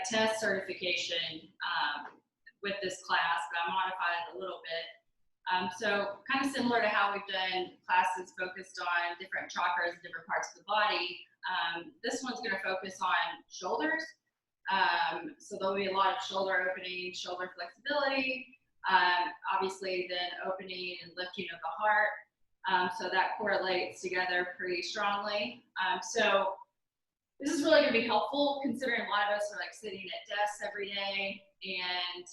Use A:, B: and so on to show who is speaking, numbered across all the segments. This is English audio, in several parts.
A: test certification with this class, but I modified it a little bit. So kind of similar to how we've done classes focused on different chakras, different parts of the body. This one's going to focus on shoulders. So there'll be a lot of shoulder opening, shoulder flexibility, obviously then opening and lifting of the heart. So that correlates together pretty strongly. So this is really going to be helpful considering a lot of us are like sitting at desks every day, and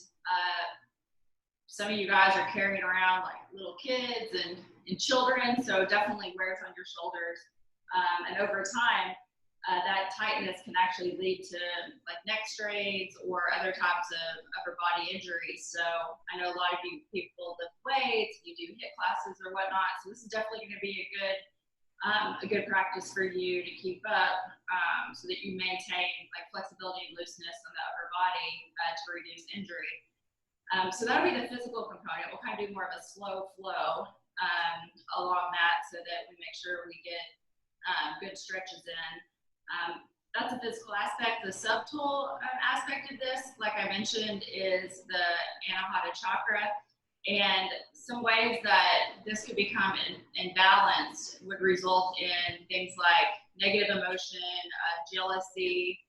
A: some of you guys are carrying around like little kids and children, so definitely wears on your shoulders. And over time, that tightness can actually lead to like neck strains or other types of upper body injuries. So I know a lot of you people lift weights, you do HIIT classes or whatnot, so this is definitely going to be a good practice for you to keep up, so that you maintain like flexibility and looseness on the upper body to reduce injury. So that'll be the physical component. We'll kind of do more of a slow flow along that so that we make sure we get good stretches in. That's the physical aspect. The subtle aspect of this, like I mentioned, is the Anahata Chakra. And some ways that this could become imbalanced would result in things like negative emotion, jealousy,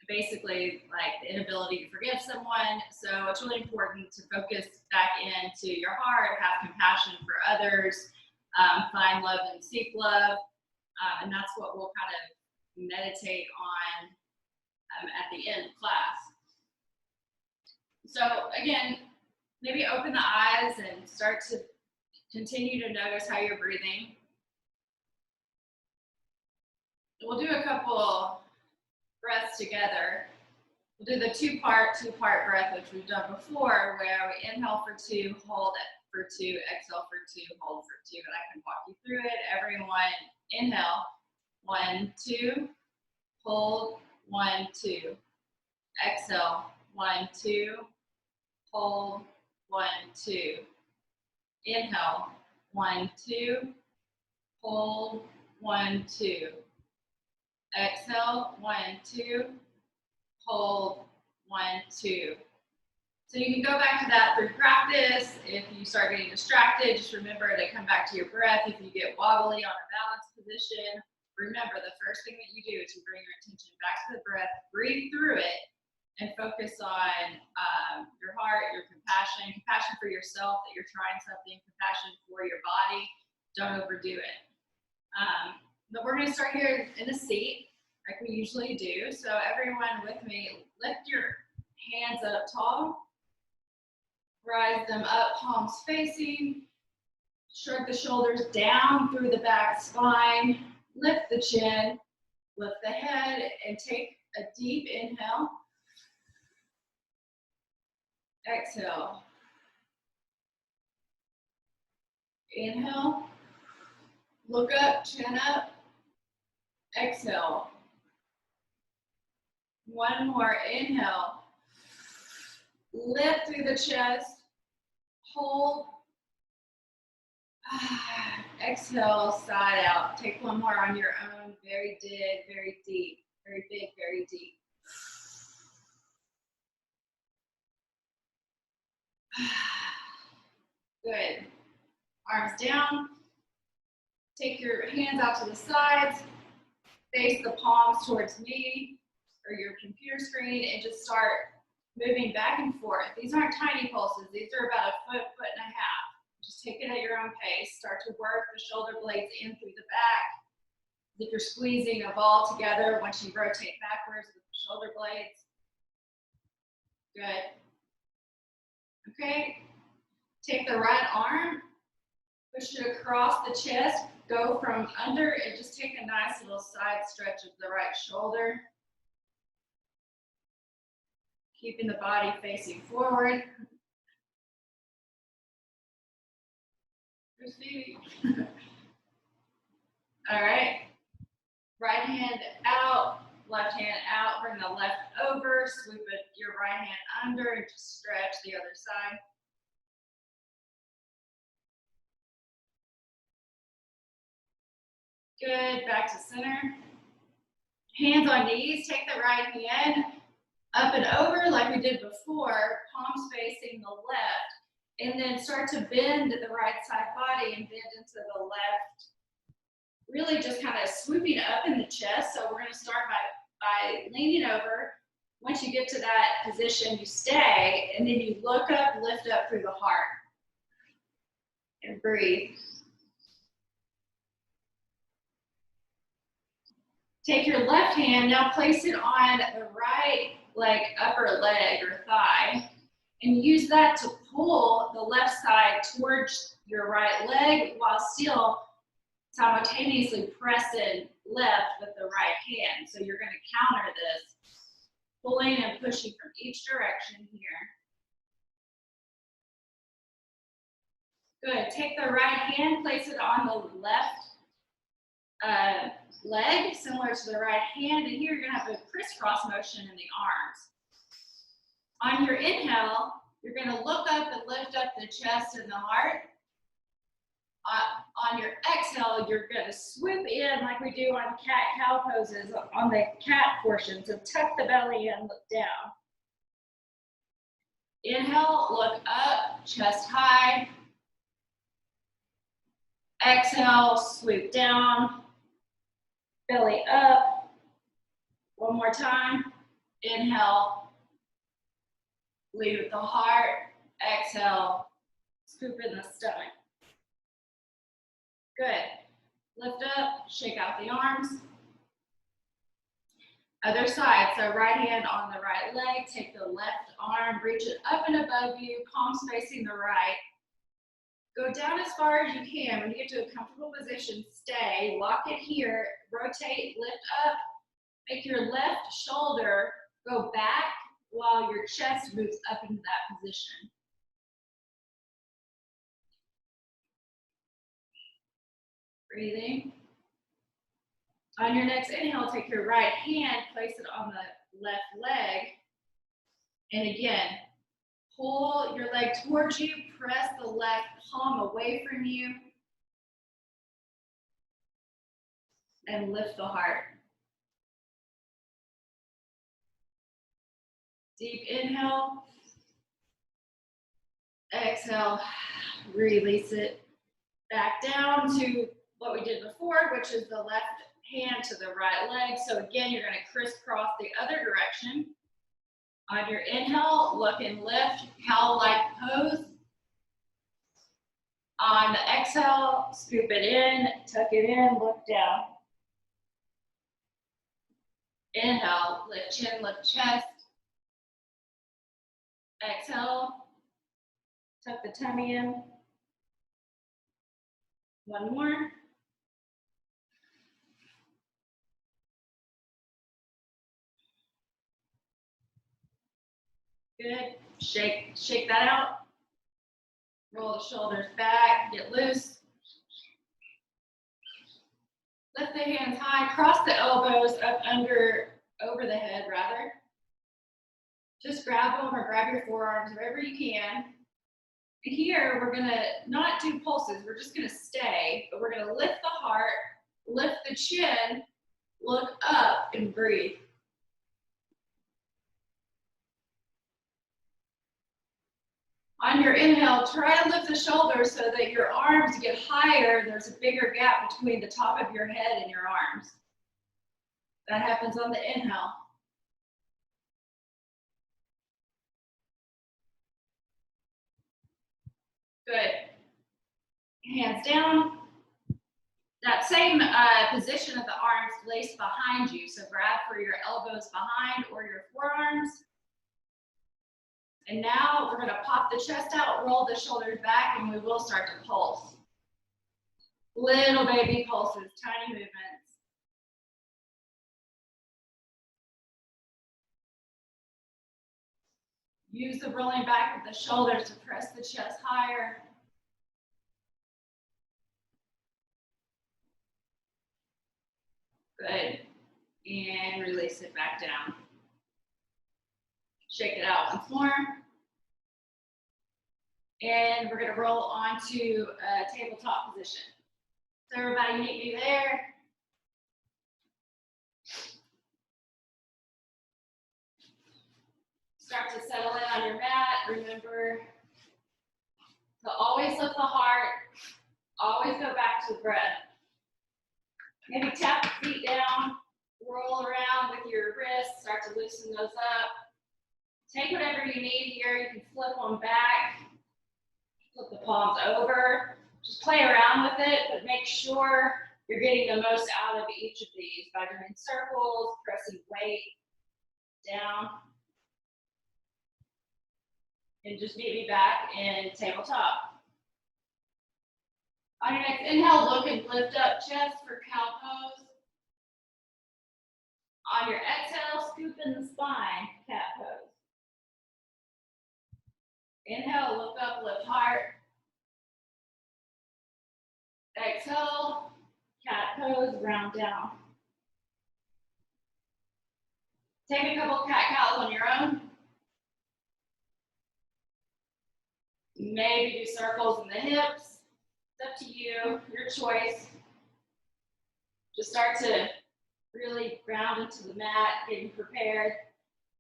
A: basically like the inability to forgive someone. So it's really important to focus back into your heart, have compassion for others, find love and seek love. And that's what we'll kind of meditate on at the end of class. So again, maybe open the eyes and start to continue to notice how you're breathing. We'll do a couple breaths together. We'll do the two-part breath, which we've done before, where we inhale for 2, hold it for 2, exhale for 2, hold for 2, and I can walk you through it. Everyone, inhale, 1, 2, hold, 1, 2, exhale, 1, 2, hold, 1, 2, inhale, 1, 2, hold, 1, 2. Exhale, 1, 2, hold, 1, 2. So you can go back to that through practice. If you start getting distracted, just remember to come back to your breath. If you get wobbly on a balanced position, remember the first thing that you do is you bring your attention back to the breath, breathe through it, and focus on your heart, your compassion for yourself that you're trying something, compassion for your body. Don't overdo it. But we're going to start here in the seat, like we usually do. So everyone with me, lift your hands up tall, rise them up, palms facing, shrug the shoulders down through the back spine, lift the chin, lift the head, and take a deep inhale. Exhale. Inhale, look up, chin up. Exhale. One more, inhale. Lift through the chest, hold. Exhale, side out. Take one more on your own. Very big, very deep. Very big, very deep. Good. Arms down. Take your hands out to the sides. Face the palms towards me or your computer screen and just start moving back and forth. These aren't tiny pulses. These are about a foot, foot and a half. Just take it at your own pace. Start to work the shoulder blades in through the back. If you're squeezing a ball together, once you rotate backwards with the shoulder blades. Good. Okay. Take the right arm, push it across the chest, go from under and just take a nice little side stretch of the right shoulder. Keeping the body facing forward. There's Phoebe. All right. Right hand out, left hand out, bring the left over, sweep your right hand under, and just stretch the other side. Good, back to center. Hands on knees, take the right hand up and over like we did before, palms facing the left, and then start to bend the right side body and bend into the left. Really just kind of swooping up in the chest. So we're going to start by leaning over. Once you get to that position, you stay, and then you look up, lift up through the heart, and breathe. Take your left hand, now place it on the right, like upper leg or thigh, and use that to pull the left side towards your right leg while still simultaneously pressing left with the right hand. So you're going to counter this, pulling and pushing from each direction here. Good. Take the right hand, place it on the left leg, similar to the right hand, and here you're going to have a crisscross motion in the arms. On your inhale, you're going to look up and lift up the chest and the heart. On your exhale, you're going to swoop in like we do on cat-cow poses on the cat portion. So tuck the belly in, look down. Inhale, look up, chest high. Exhale, swoop down, belly up. One more time. Inhale, lead with the heart. Exhale, scoop in the stomach. Good. Lift up, shake out the arms. Other side, so right hand on the right leg, take the left arm, reach it up and above you, palms facing the right. Go down as far as you can. When you get to a comfortable position, stay, lock it here, rotate, lift up, make your left shoulder go back while your chest moves up into that position. Breathing. On your next inhale, take your right hand, place it on the left leg, and again, pull your leg towards you, press the left palm away from you, and lift the heart. Deep inhale, exhale, release it back down to what we did before, which is the left hand to the right leg. So again, you're going to crisscross the other direction. On your inhale, look and lift, cow-like pose. On the exhale, scoop it in, tuck it in, look down. Inhale, lift chin, lift chest. Exhale, tuck the tummy in. One more. Good. Shake that out. Roll the shoulders back, get loose. Lift the hands high, cross the elbows up over the head rather. Just grab them or grab your forearms wherever you can. And here we're gonna not do pulses, we're just gonna stay, but we're gonna lift the heart, lift the chin, look up and breathe. On your inhale, try to lift the shoulders so that your arms get higher. There's a bigger gap between the top of your head and your arms. That happens on the inhale. Good. Hands down. That same position of the arms placed behind you. So grab for your elbows behind or your forearms. And now we're going to pop the chest out, roll the shoulders back, and we will start to pulse. Little baby pulses, tiny movements. Use the rolling back of the shoulders to press the chest higher. Good. And release it back down. Shake it out once more. And we're going to roll onto a tabletop position. So everybody meet me there. Start to settle in on your mat. Remember to always lift the heart. Always go back to the breath. Maybe tap the feet down. Roll around with your wrists. Start to loosen those up. Take whatever you need here. You can flip them back. Flip the palms over. Just play around with it, but make sure you're getting the most out of each of these by doing circles, pressing weight down. And just meet me back in tabletop. On your next inhale, look and lift up chest for cow pose. On your exhale, scoop in the spine, cat pose. Inhale, look up, lift heart. Exhale, cat pose, round down. Take a couple cat-cows on your own. Maybe do circles in the hips. It's up to you, your choice. Just start to really ground into the mat, getting prepared,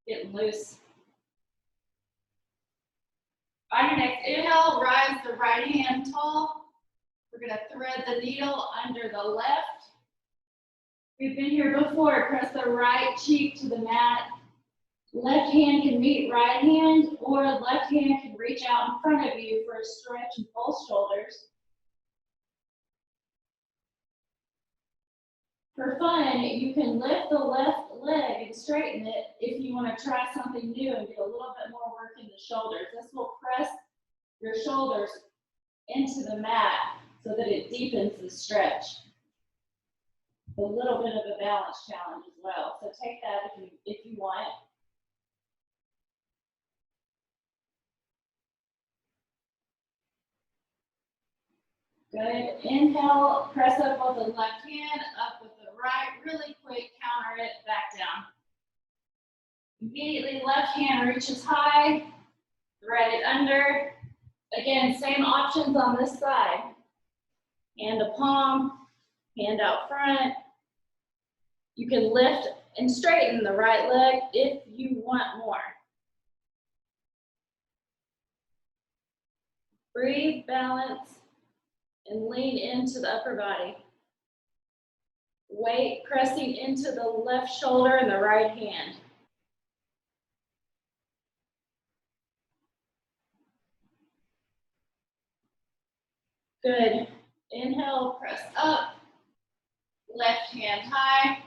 A: getting loose. On your next inhale, rise the right hand tall. We're gonna thread the needle under the left. We've been here before. Press the right cheek to the mat. Left hand can meet right hand, or left hand can reach out in front of you for a stretch in both shoulders. For fun, you can lift the left leg and straighten it if you want to try something new and get a little bit more work in the shoulders. This will press your shoulders into the mat so that it deepens the stretch. A little bit of a balance challenge as well. So take that if you want. Good. Inhale, press up with the left hand, up with the right. Really quick, counter it, back down. Immediately, left hand reaches high, thread it under. Again, same options on this side. Hand to palm, hand out front. You can lift and straighten the right leg if you want more. Breathe, balance, and lean into the upper body. Weight pressing into the left shoulder and the right hand. Good. Inhale, press up. Left hand high.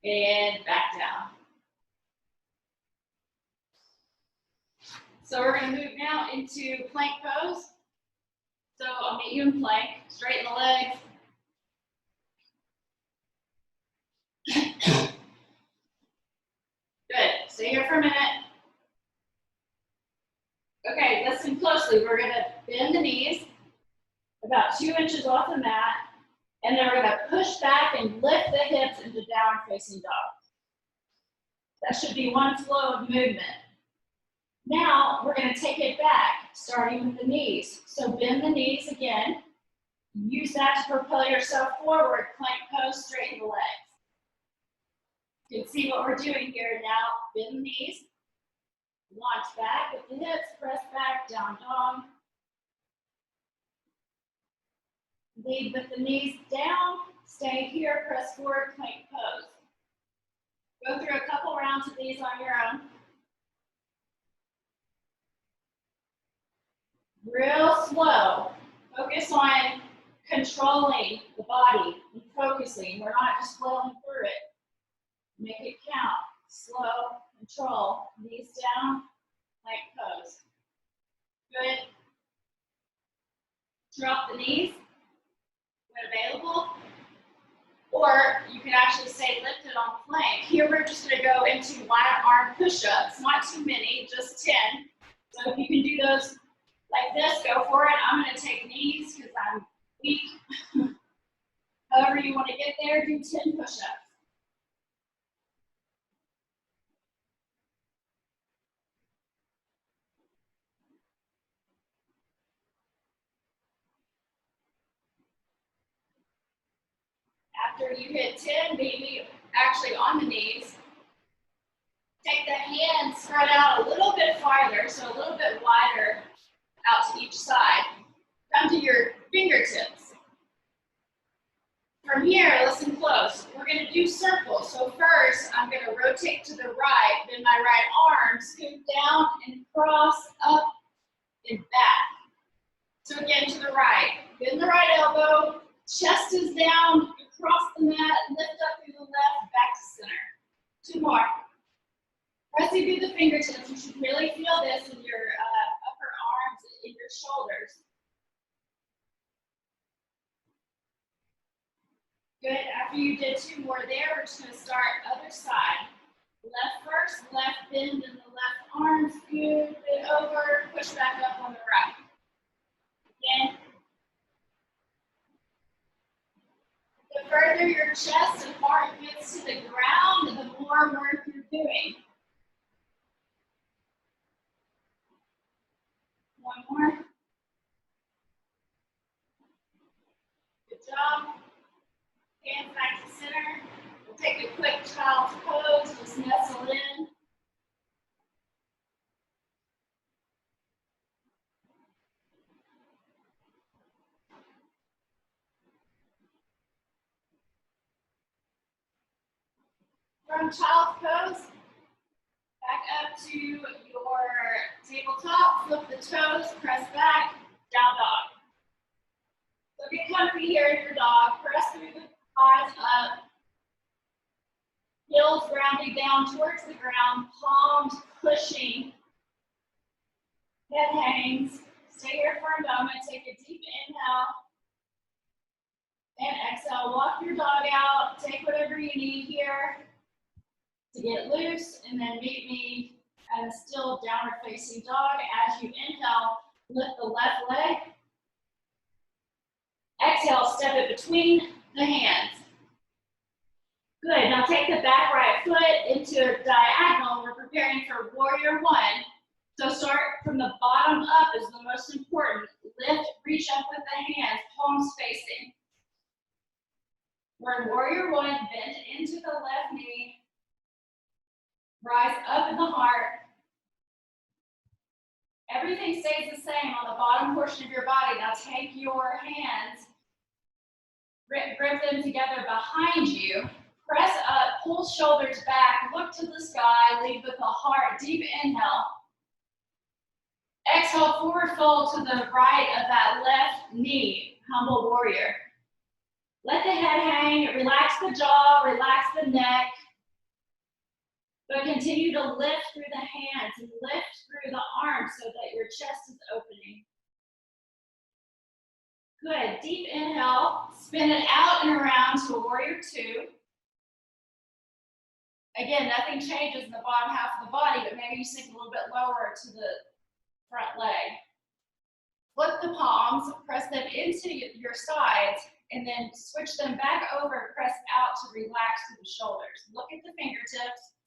A: And back down. So we're going to move now into plank pose. So I'll meet you in plank. Straighten the legs. Good. Stay here for a minute. Okay, listen closely. We're going to bend the knees about 2 inches off the mat, and then we're going to push back and lift the hips into downward facing dog. That should be one flow of movement. Now we're going to take it back, starting with the knees. So bend the knees again. Use that to propel yourself forward. Plank pose, straighten the legs. You can see what we're doing here now. Bend the knees. Launch back with the hips, press back, down dog. Lead with the knees down, stay here, press forward, plank pose. Go through a couple rounds of these on your own. Real slow. Focus on controlling the body and focusing. We're not just flowing through it. Make it count. Slow, control. Knees down, plank pose. Good. Drop the knees when available. Or you can actually stay lifted on the plank. Here we're just going to go into wide arm push-ups. Not too many, just 10. So if you can do those like this, go for it. I'm going to take knees because I'm weak. However you want to get there, do 10 push-ups. After you hit 10, meet me actually on the knees. Take the hands spread out a little bit farther, so a little bit wider out to each side. Come to your fingertips. From here, listen close. We're going to do circles. So first, I'm going to rotate to the right, then my right arm scoop down and cross up and back. So again, to the right. Bend the right elbow, chest is down, across the mat, lift up through the left, back to center. 2 more. Pressing through the fingertips. You should really feel this in your upper arms, in your shoulders. Good. After you did 2 more there, we're just going to start other side. Left first, left bend in the left arm, scoop it over, push back up on the right. Again. The further your chest and heart gets to the ground, the more work you're doing. 1 more. Good job. Hands back to center. We'll take a quick child's pose, just nestle in. From child's pose, back up to your tabletop, flip the toes, press back, down dog. So get comfy here in your dog, press through the thighs up, heels grounding down towards the ground, palms pushing, head hangs. Stay here for a moment, take a deep inhale, and exhale. Walk your dog out, take whatever you need here to get loose, and then meet me at a still downward facing dog. As you inhale, lift the left leg. Exhale, step it between the hands. Good, now take the back right foot into a diagonal. We're preparing for warrior 1. So start from the bottom up is the most important. Lift, reach up with the hands, palms facing. We're in warrior 1, bend into the left knee. Rise up in the heart. Everything stays the same on the bottom portion of your body. Now take your hands, grip them together behind you. Press up, pull shoulders back, look to the sky, lead with the heart. Deep inhale. Exhale, forward fold to the right of that left knee, humble warrior. Let the head hang, relax the jaw, relax the neck. But continue to lift through the hands and lift through the arms so that your chest is opening. Good, deep inhale, spin it out and around to warrior 2. Again, nothing changes in the bottom half of the body, but maybe you sink a little bit lower to the front leg. Flip the palms, press them into your sides, and then switch them back over, press out to relax through the shoulders. Look at the fingertips.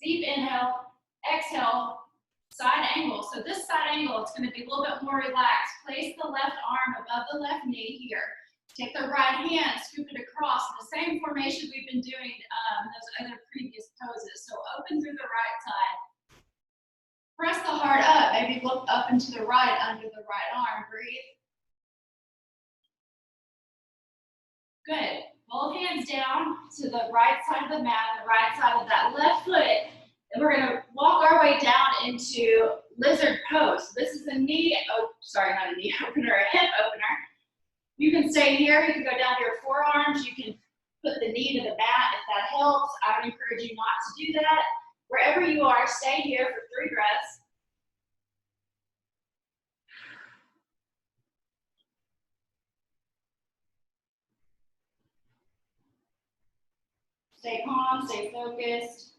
A: Deep inhale, exhale, side angle. So this side angle, it's going to be a little bit more relaxed. Place the left arm above the left knee here. Take the right hand, scoop it across. The same formation we've been doing those other previous poses. So open through the right side. Press the heart up. Maybe look up and to the right under the right arm. Breathe. Good. Both hands down to the right side of the mat, the right side of that left foot. And we're going to walk our way down into lizard pose. This is a knee, not a knee opener, a hip opener. You can stay here. You can go down to your forearms. You can put the knee to the mat if that helps. I would encourage you not to do that. Wherever you are, stay here for 3 breaths. Stay calm, stay focused.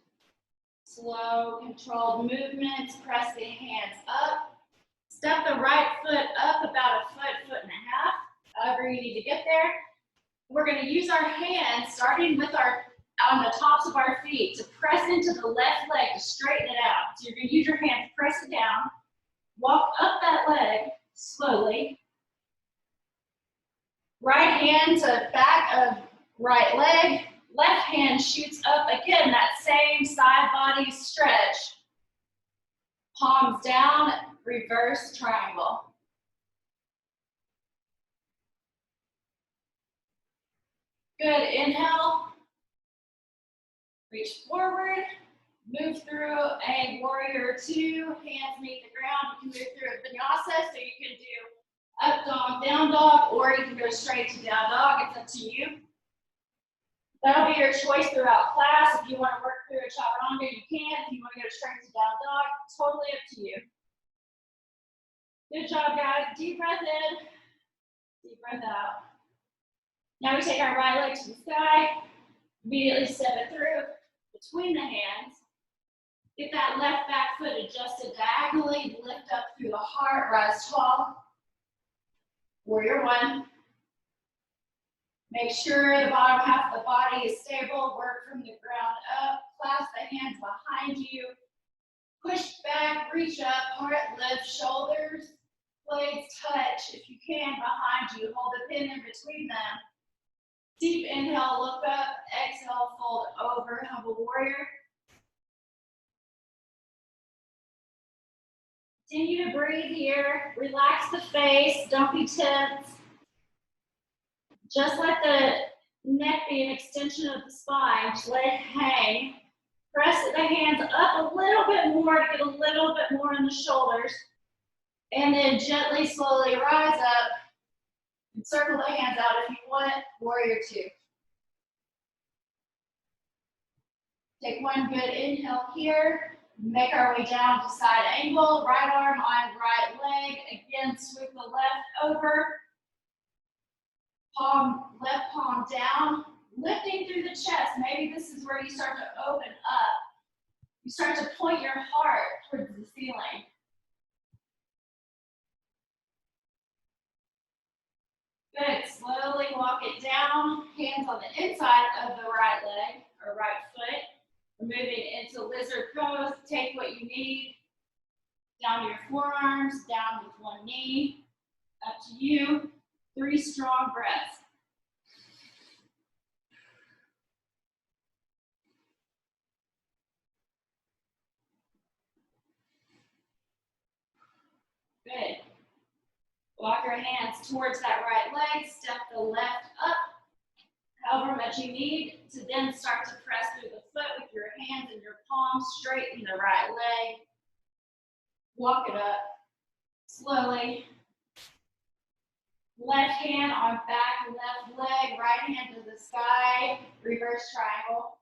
A: Slow, controlled movements. Press the hands up. Step the right foot up about a foot, foot and a half. However you need to get there. We're going to use our hands, starting with on the tops of our feet, to press into the left leg to straighten it out. So you're going to use your hand to press it down. Walk up that leg slowly. Right hand to back of right leg. Left hand shoots up again, that same side body stretch. Palms down, reverse triangle. Good, inhale. Reach forward, move through a warrior two, hands meet the ground. You can move through a vinyasa, so you can do up dog, down dog, or you can go straight to down dog. It's up to you. That'll be your choice throughout class. If you want to work through a chaturanga, you can. If you want to go straight to down dog, totally up to you. Good job, guys. Deep breath in, deep breath out. Now we take our right leg to the sky, immediately step it through between the hands. Get that left back foot adjusted diagonally, lift up through the heart, rise tall. Warrior one. Make sure the bottom half of the body is stable, work from the ground up, clasp the hands behind you. Push back, reach up, heart lift, shoulders, blades touch. If you can, behind you, hold the pin in between them. Deep inhale, look up, exhale, fold over, humble warrior. Continue to breathe here, relax the face, don't be tense. Just let the neck be an extension of the spine, just let it hang. Press the hands up a little bit more to get a little bit more in the shoulders. And then gently, slowly rise up and circle the hands out if you want, warrior two. Take one good inhale here. Make our way down to side angle, right arm on right leg. Again, sweep the left over. Left palm down, lifting through the chest. Maybe this is where you start to open up. You start to point your heart towards the ceiling. Good, slowly walk it down. Hands on the inside of the right leg or right foot. We're moving into lizard pose. Take what you need. Down to your forearms, down with one knee. Up to you. 3 strong breaths. Good. Walk your hands towards that right leg. Step the left up, however much you need, to then start to press through the foot with your hands and your palms. Straighten the right leg. Walk it up slowly. Left hand on back, left leg, right hand to the sky, reverse triangle.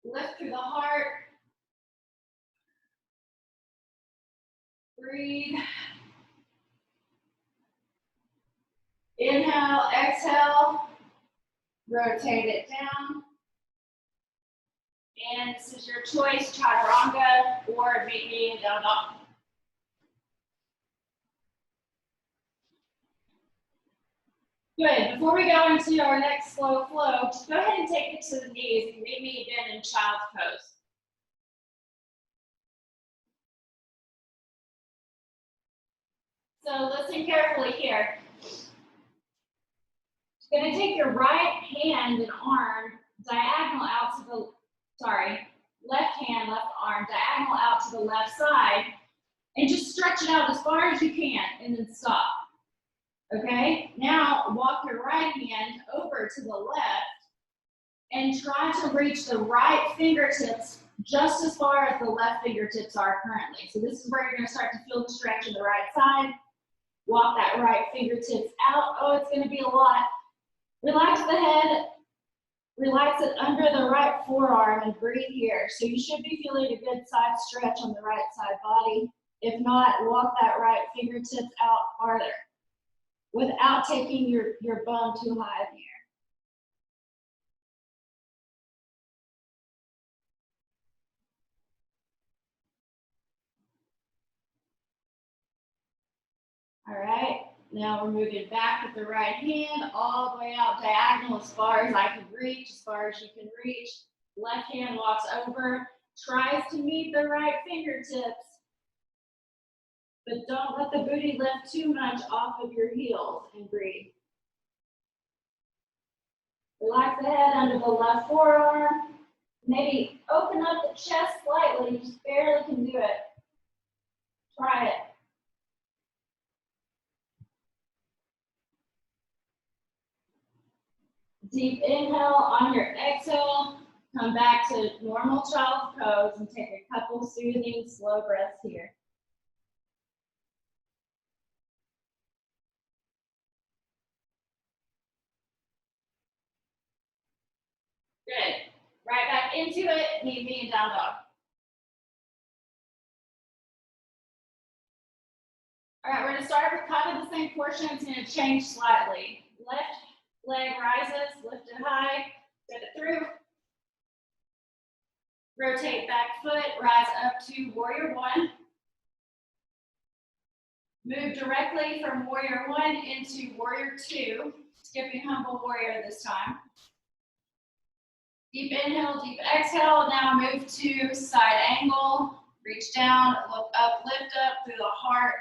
A: Lift through the heart. Breathe. Inhale, exhale. Rotate it down. And this is your choice, chaturanga or meet me in down dog. Good. Before we go into our next slow flow, just go ahead and take it to the knees and meet me again in child's pose. So listen carefully here. You're going to take your right hand and arm diagonal out to the, left hand, left arm diagonal out to the left side, and just stretch it out as far as you can, and then stop. Okay, now walk your right hand over to the left and try to reach the right fingertips just as far as the left fingertips are currently. So this is where you're going to start to feel the stretch on the right side. Walk that right fingertips out. Oh, it's going to be a lot. Relax the head. Relax it under the right forearm and breathe here. So you should be feeling a good side stretch on the right side body. If not, walk that right fingertips out farther without taking your bum too high in the air. All right, now we're moving back with the right hand all the way out diagonal as far as I can reach, as far as you can reach. Left hand walks over, tries to meet the right fingertips, but don't let the booty lift too much off of your heels and breathe. Relax the head under the left forearm. Maybe open open up the chest slightly. You just barely can do it. Try it. Deep inhale. On your exhale, come back to normal child's pose and take a couple soothing, slow breaths here. Good. Right back into it, knee and down dog. All right, we're gonna start with kind of the same portion. It's gonna change slightly. Left leg rises, lift it high, get it through. Rotate back foot, rise up to warrior one. Move directly from warrior one into warrior two, skipping humble warrior this time. Deep inhale, deep exhale. Now move to side angle, reach down, look up, lift up through the heart.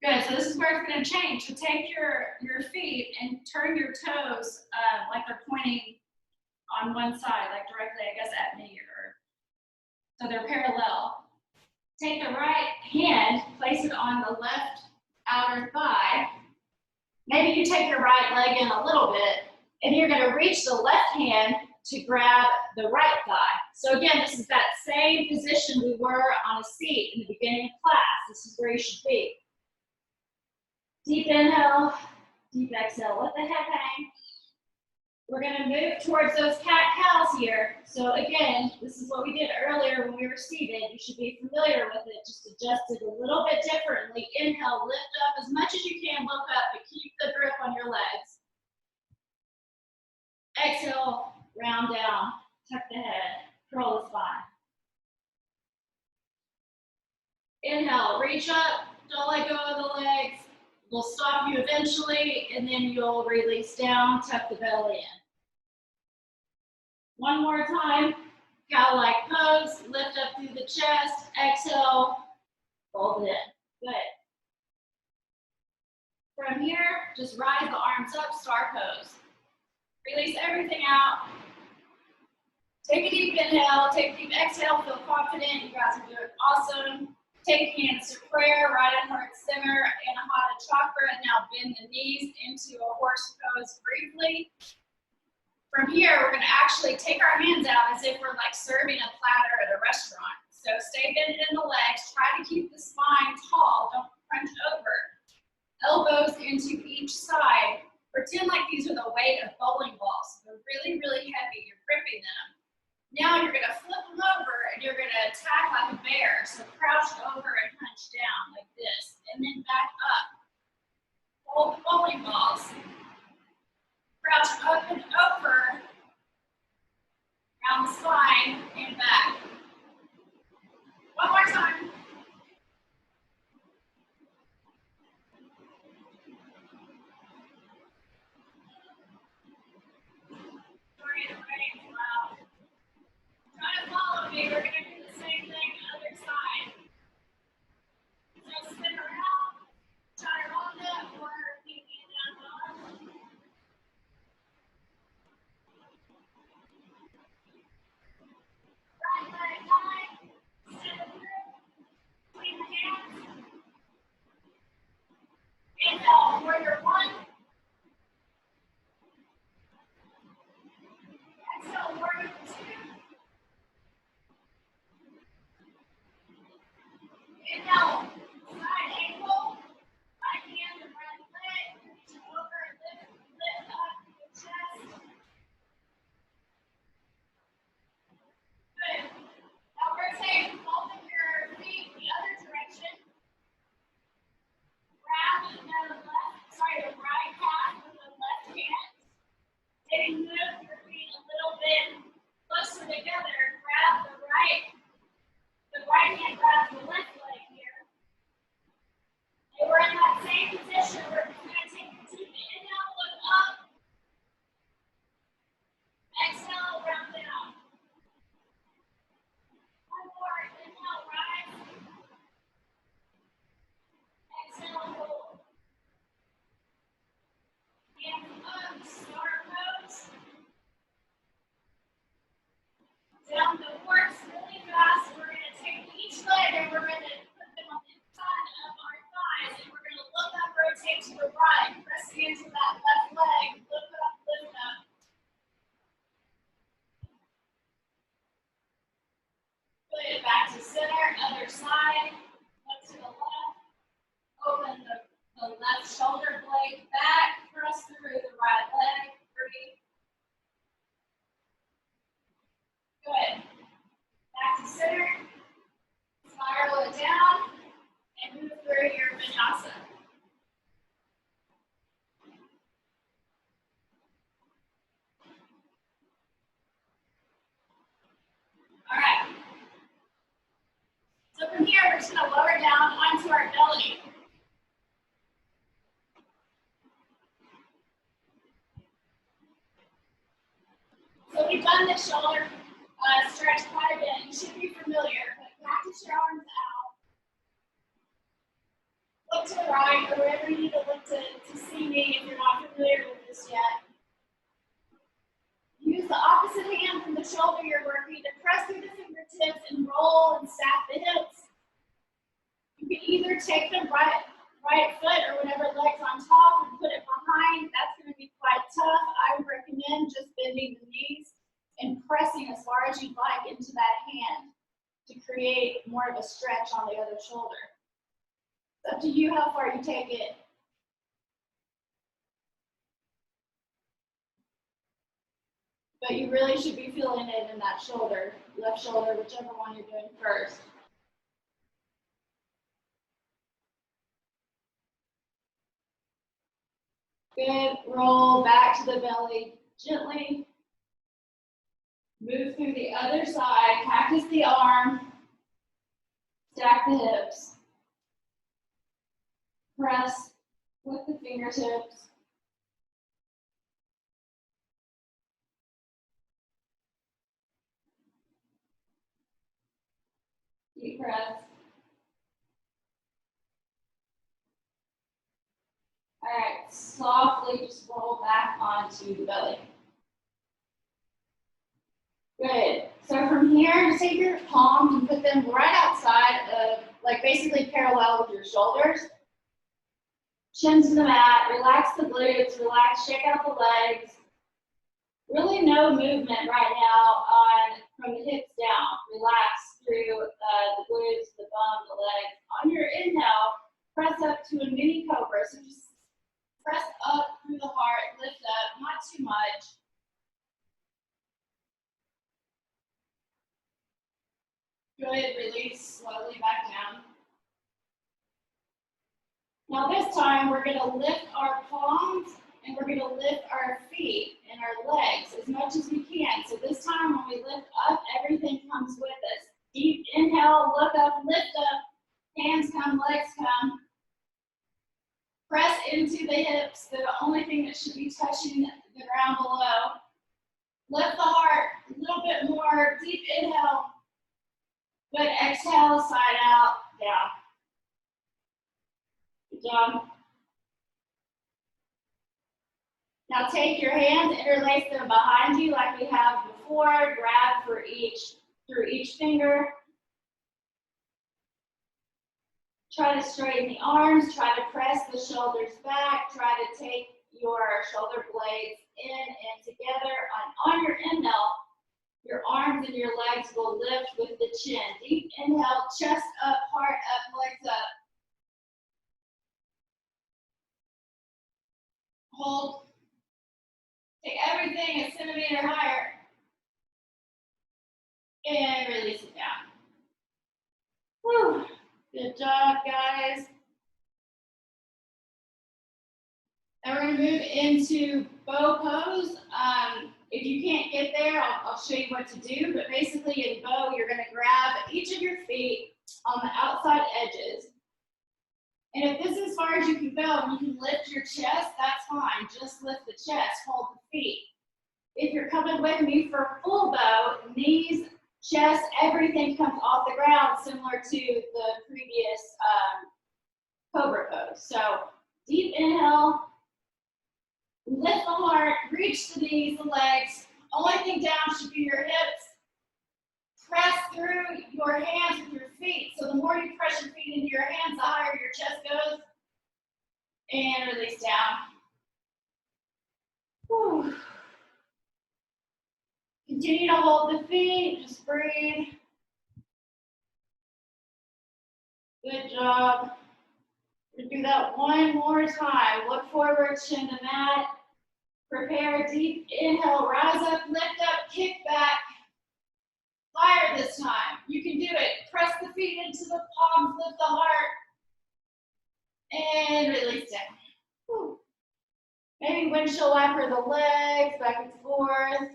A: Good, so this is where it's gonna change. So take your feet and turn your toes like they're pointing on one side, like directly, I guess, at me, or so they're parallel. Take the right hand, place it on the left outer thigh. Maybe you take your right leg in a little bit, and you're gonna reach the left hand to grab the right thigh. So again, this is that same position we were on a seat in the beginning of class. This is where you should be. Deep inhale, deep exhale, let the head hang. We're gonna move towards those cat-cows here. So again, this is what we did earlier when we were seated. You should be familiar with it, just adjust it a little bit differently. Inhale, lift up as much as you can, look up, but keep the grip on your legs. Exhale, round down, tuck the head, curl the spine. Inhale, reach up, don't let go of the legs. We'll stop you eventually, and then you'll release down, tuck the belly in. One more time, cow-like pose, lift up through the chest, exhale, fold it in. Good. From here, just rise the arms up, star pose. Release everything out. Take a deep inhale, take a deep exhale, feel confident. You guys are doing awesome. Take hands to prayer, right in heart center, Anahata Chakra. Now bend the knees into a horse pose briefly. From here, we're gonna actually take our hands out as if we're like serving a platter at a restaurant. So stay bended in the legs, try to keep the spine tall, don't crunch over. Elbows into each side. Pretend like these are the weight of bowling balls. They're really, really heavy, you're gripping them. Now you're gonna flip them over and you're gonna attack like a bear. So crouch over and hunch down like this, and then back up. Hold the bowling balls. Crouch up and over, around the spine and back. One more time. Try to follow me. We're gonna do the same thing other side. So spin around, chaturanga, or pinky down dog. down the horse really fast. We're going to take each leg and we're going to put them on the inside of our thighs. And we're going to look up, rotate to the right, pressing into that left leg. Look up, lift up. Put it back to center, other side. Look to the left. Open the left shoulder blade back. Press through the right leg. Breathe. Good. Back to center. Spiral it down and move through your vinyasa. All right. So from here, we're just going to lower down onto our belly. So we've done this shoulder stretch quite a bit. You should be familiar, but practice your arms out. Look to the right or wherever you need to look to see me if you're not familiar with this yet. Use the opposite hand from the shoulder you're working to press through the fingertips and roll and stack the hips. You can either take the right foot or whatever leg's on top and put it behind. That's going to be quite tough. I would recommend just bending the knees and pressing as far as you'd like into that hand to create more of a stretch on the other shoulder. It's up to you how far you take it. But you really should be feeling it in that shoulder, left shoulder, whichever one you're doing first. Good, roll back to the belly gently. Move through the other side, cactus the arm, stack the hips. Press with the fingertips. Deep breath. All right, softly just roll back onto the belly. Good. So from here, just take your palms and put them right outside of, like basically parallel with your shoulders. Chin to the mat, relax the glutes, relax, shake out the legs. Really no movement right now from the hips down. Relax through the glutes, the bum, the legs. On your inhale, press up to a mini cobra. So just press up through the heart, lift up, not too much. Good, release slowly back down. Now this time we're going to lift our palms and we're going to lift our feet and our legs as much as we can. So this time when we lift up, everything comes with us. Deep inhale, look up, lift up, hands come, legs come. Press into the hips. They're the only thing that should be touching the ground below. Lift the heart a little bit more. Deep inhale. Good, exhale, side out, down. Good job. Now take your hands, interlace them behind you like we have before. Grab through each finger. Try to straighten the arms, try to press the shoulders back, try to take your shoulder blades in and together. On your inhale, your arms and your legs will lift with the chin. Deep inhale, chest up, heart up, legs up. Hold. Take everything a centimeter higher. And release it down. Whew. Good job, guys. Now we're going to move into bow pose. If you can't get there, I'll show you what to do. But basically in bow, you're going to grab each of your feet on the outside edges. And if this is as far as you can go and you can lift your chest, that's fine. Just lift the chest, hold the feet. If you're coming with me for full bow, knees, chest, everything comes off the ground, similar to the previous cobra pose. So deep inhale, lift the heart, reach the knees, the legs. Only thing down should be your hips. your hands with your feet. So the more you press your feet into your hands, the higher your chest goes. And release down. Whew. Continue to hold the feet, just breathe. Good job. We'll do that one more time. Look forward, chin to mat. Prepare, deep inhale, rise up, lift up, kick back. Higher this time. You can do it. Press the feet into the palms, lift the heart. And release down. Whew. Maybe windshield wiper the legs, back and forth.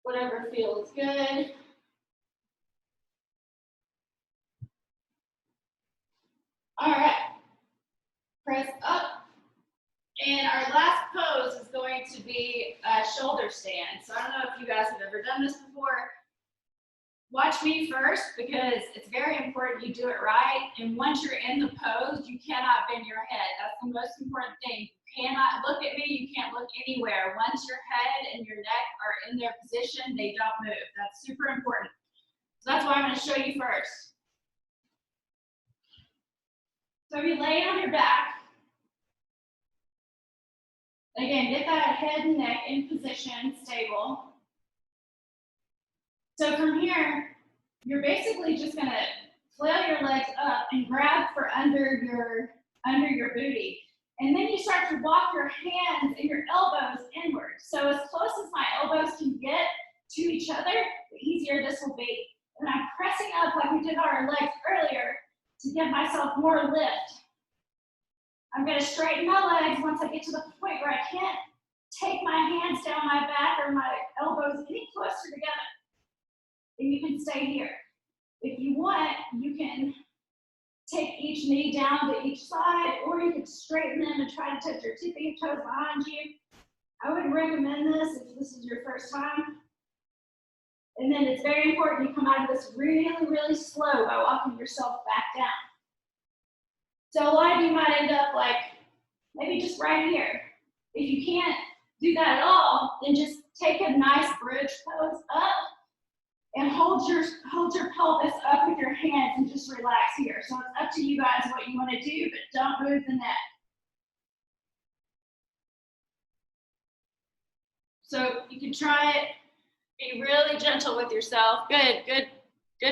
A: Whatever feels good. All right. Press up. And our last pose is going to be a shoulder stand. So I don't know if you guys have ever done this before. Watch me first because it's very important you do it right. And once you're in the pose, you cannot bend your head. That's the most important thing. You cannot look at me. You can't look anywhere. Once your head and your neck are in their position, they don't move. That's super important. So that's what I'm going to show you first. So you lay on your back. Again, get that head and neck in position, stable. So from here, you're basically just gonna flail your legs up and grab for under your booty. And then you start to walk your hands and your elbows inward. So as close as my elbows can get to each other, the easier this will be. And I'm pressing up like we did on our legs earlier to give myself more lift. I'm going to straighten my legs once I get to the point where I can't take my hands down my back or my elbows any closer together. And you can stay here. If you want, you can take each knee down to each side, or you can straighten them and try to touch your tip of your toes behind you. I would recommend this if this is your first time. And then it's very important you come out of this really, really slow by walking yourself back down. So a lot of you might end up like maybe just right here. If you can't do that at all, then just take a nice bridge pose up and hold your pelvis up with your hands and just relax here. So it's up to you guys what you want to do, but don't move the neck. So you can try it. Be really gentle with yourself. Good,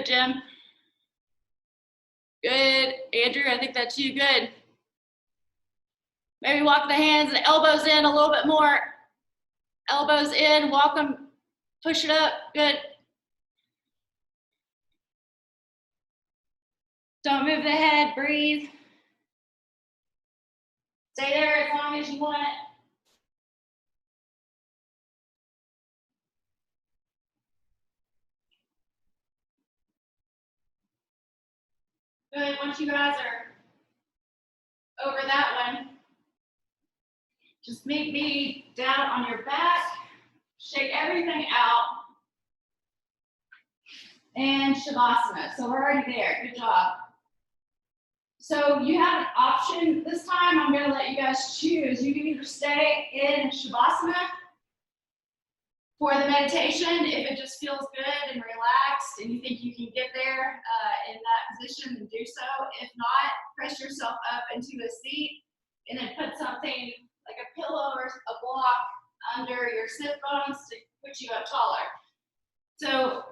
A: Jim. Good, Andrew, I think that's you, good. Maybe walk the hands and elbows in a little bit more. Elbows in, walk them, push it up, good. Don't move the head, breathe. Stay there as long as you want. Good, once you guys are over that one, just meet me down on your back, shake everything out, and Shavasana. So we're already there, good job. So you have an option. This time I'm gonna let you guys choose. You can either stay in Shavasana for the meditation if it just feels good and relaxed and you think you can get there in that position, then do so. If not, press yourself up into a seat and then put something like a pillow or a block under your sit bones to put you up taller. So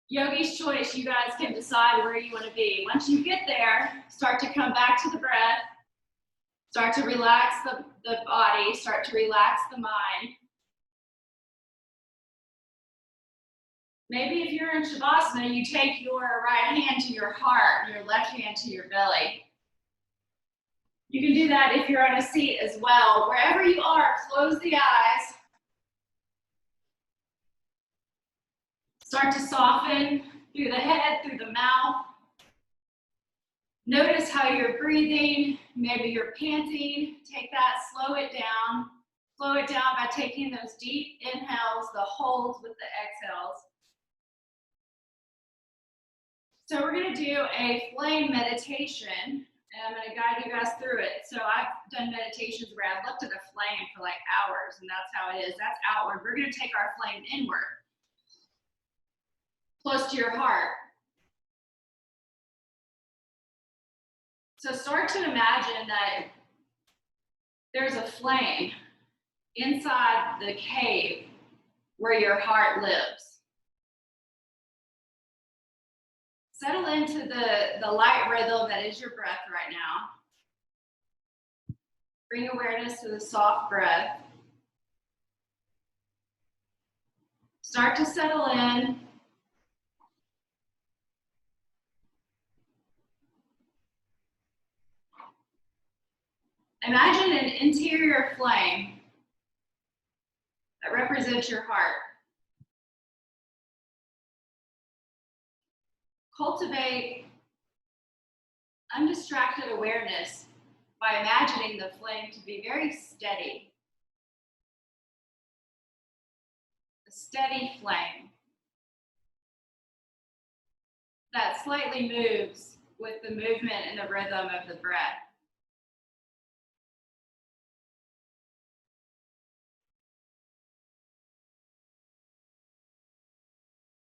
A: yogi's choice, you guys can decide where you want to be. Once you get there, start to come back to the breath, start to relax the body, start to relax the mind. Maybe if you're in Shavasana, you take your right hand to your heart and your left hand to your belly. You can do that if you're on a seat as well. Wherever you are, close the eyes. Start to soften through the head, through the mouth. Notice how you're breathing. Maybe you're panting. Take that, slow it down. Slow it down by taking those deep inhales, the holds with the exhales. So we're going to do a flame meditation, and I'm going to guide you guys through it. So I've done meditations where I've looked at a flame for like hours, and that's how it is. That's outward. We're going to take our flame inward. close to your heart. So start to imagine that there's a flame inside the cave where your heart lives. Settle into the light rhythm that is your breath right now. Bring awareness to the soft breath. Start to settle in. Imagine an interior flame that represents your heart. Cultivate undistracted awareness by imagining the flame to be very steady. A steady flame that slightly moves with the movement and the rhythm of the breath.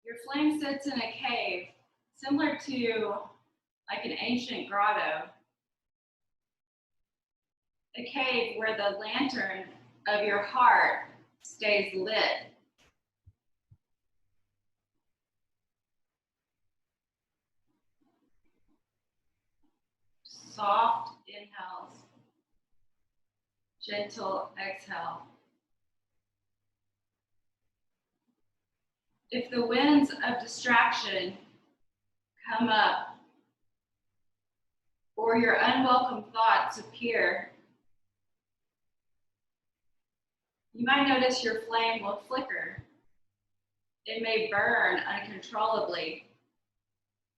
A: Your flame sits in a cave similar to like an ancient grotto. A cave where the lantern of your heart stays lit. Soft inhales, gentle exhale. If the winds of distraction come up or your unwelcome thoughts appear, you might notice your flame will flicker. It may burn uncontrollably.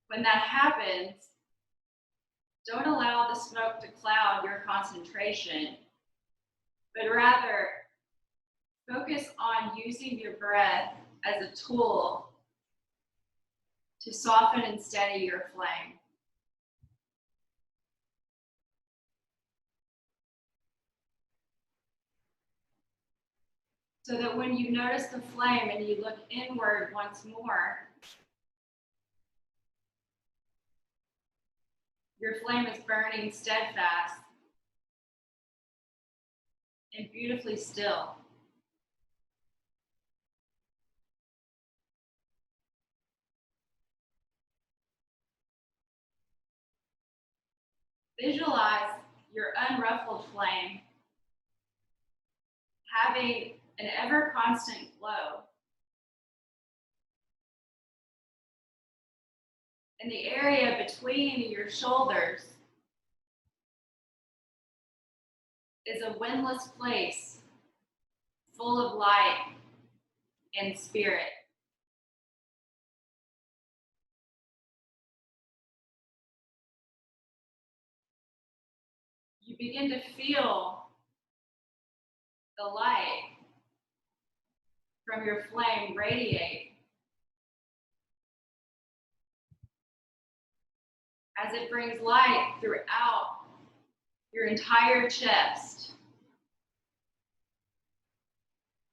A: When that happens, don't allow the smoke to cloud your concentration, but rather focus on using your breath as a tool to soften and steady your flame. So that when you notice the flame and you look inward once more, your flame is burning steadfast and beautifully still. Visualize your unruffled flame having an ever constant glow. In the area between your shoulders is a windless place full of light and spirit. You begin to feel the light from your flame radiate as it brings light throughout your entire chest.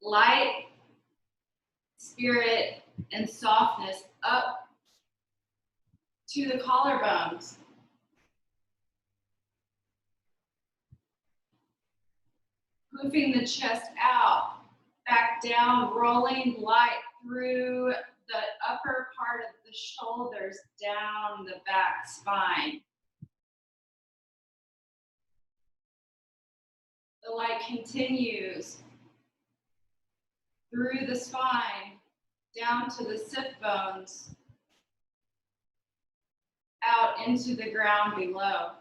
A: Light, spirit, and softness up to the collarbones. Poofing the chest out, back down, rolling light through the upper part of the shoulders, down the back spine. The light continues through the spine, down to the sit bones, out into the ground below.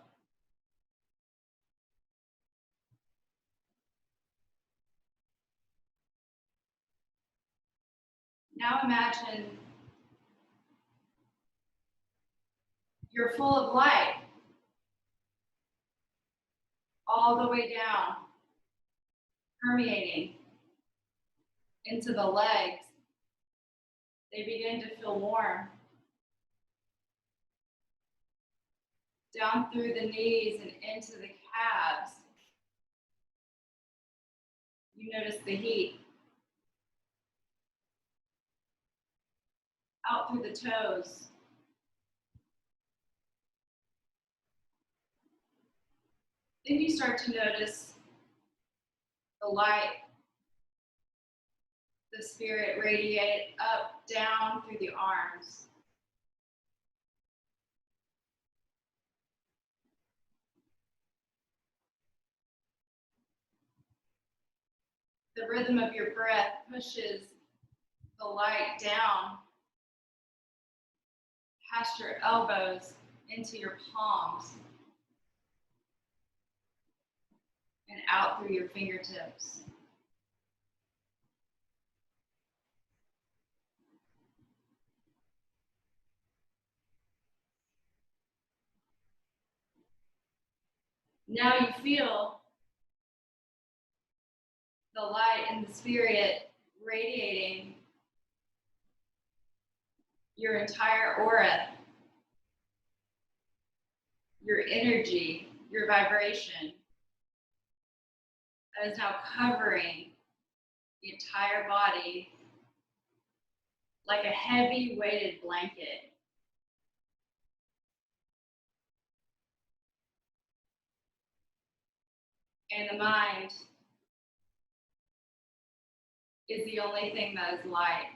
A: Now imagine you're full of light all the way down, permeating into the legs. They begin to feel warm. Down through the knees and into the calves. You notice the heat. Out through the toes. Then you start to notice the light, the spirit radiate up, down through the arms. The rhythm of your breath pushes the light down past your elbows into your palms and out through your fingertips. Now you feel the light and the spirit radiating your entire aura, your energy, your vibration that is now covering the entire body like a heavy weighted blanket. And the mind is the only thing that is light.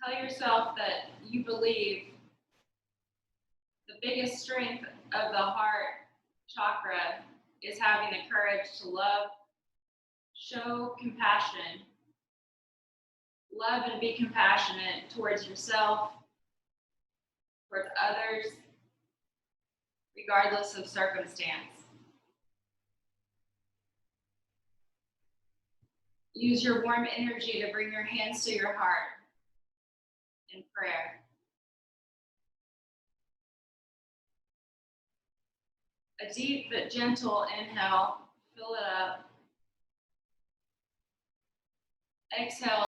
A: Tell yourself that you believe the biggest strength of the heart chakra is having the courage to love, show compassion, love and be compassionate towards yourself, towards others, regardless of circumstance. Use your warm energy to bring your hands to your heart in prayer. A deep but gentle inhale, fill it up. Exhale.